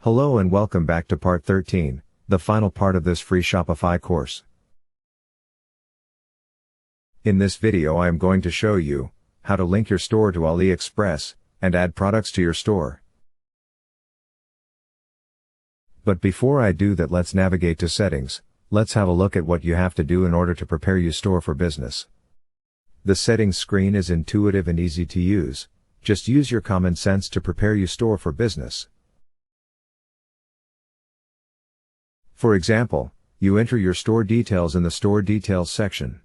Hello and welcome back to Part 13, the final part of this free Shopify course. In this video I am going to show you how to link your store to AliExpress and add products to your store. But before I do that, let's navigate to settings. Let's have a look at what you have to do in order to prepare your store for business. The settings screen is intuitive and easy to use. Just use your common sense to prepare your store for business. For example, you enter your store details in the Store Details section.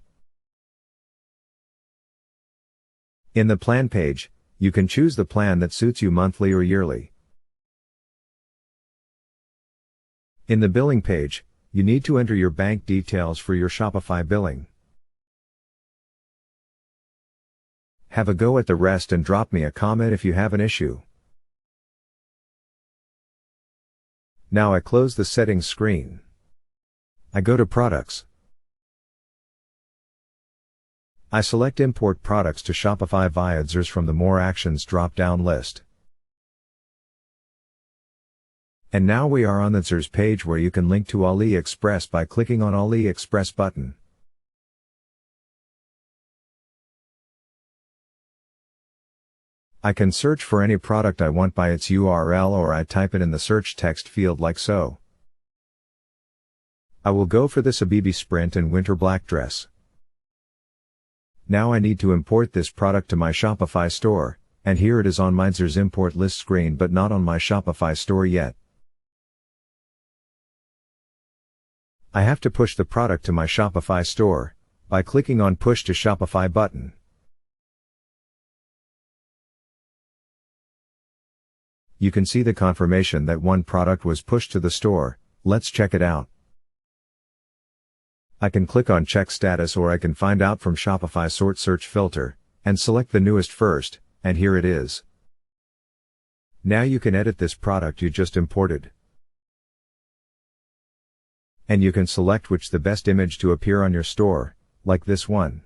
In the Plan page, you can choose the plan that suits you monthly or yearly. In the Billing page, you need to enter your bank details for your Shopify billing. Have a go at the rest and drop me a comment if you have an issue. Now I close the settings screen. I go to Products. I select Import Products to Shopify via AliExpress from the More Actions drop-down list. And now we are on the AliExpress page where you can link to AliExpress by clicking on AliExpress button. I can search for any product I want by its URL, or I type it in the search text field like so. I will go for this Habibi Sprint and Winter Black Dress. Now I need to import this product to my Shopify store, and here it is on my AliExpress import list screen but not on my Shopify store yet. I have to push the product to my Shopify store by clicking on Push to Shopify button. You can see the confirmation that one product was pushed to the store. Let's check it out. I can click on Check Status, or I can find out from Shopify Sort Search filter, and select the newest first, and here it is. Now you can edit this product you just imported. And you can select which the best image to appear on your store, like this one.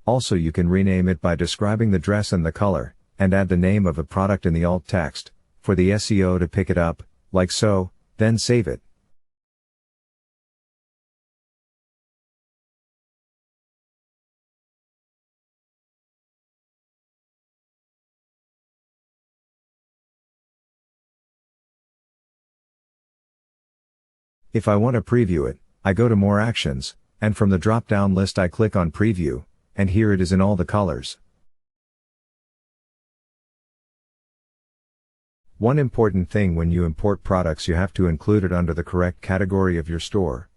Also, you can rename it by describing the dress and the color, and add the name of the product in the alt text, for the SEO to pick it up, like so, then save it. If I want to preview it, I go to More Actions, and from the drop-down list I click on Preview, and here it is in all the colors. One important thing when you import products, you have to include it under the correct category of your store.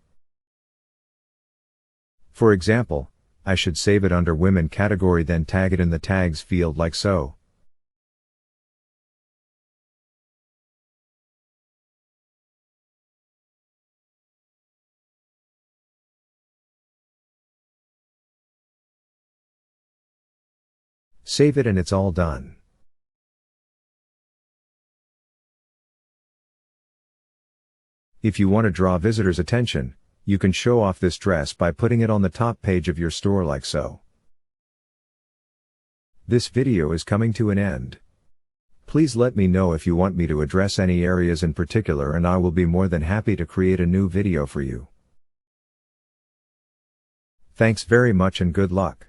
For example, I should save it under Women category, then tag it in the Tags field like so. Save it and it's all done. If you want to draw visitors' attention, you can show off this dress by putting it on the top page of your store like so. This video is coming to an end. Please let me know if you want me to address any areas in particular, and I will be more than happy to create a new video for you. Thanks very much and good luck.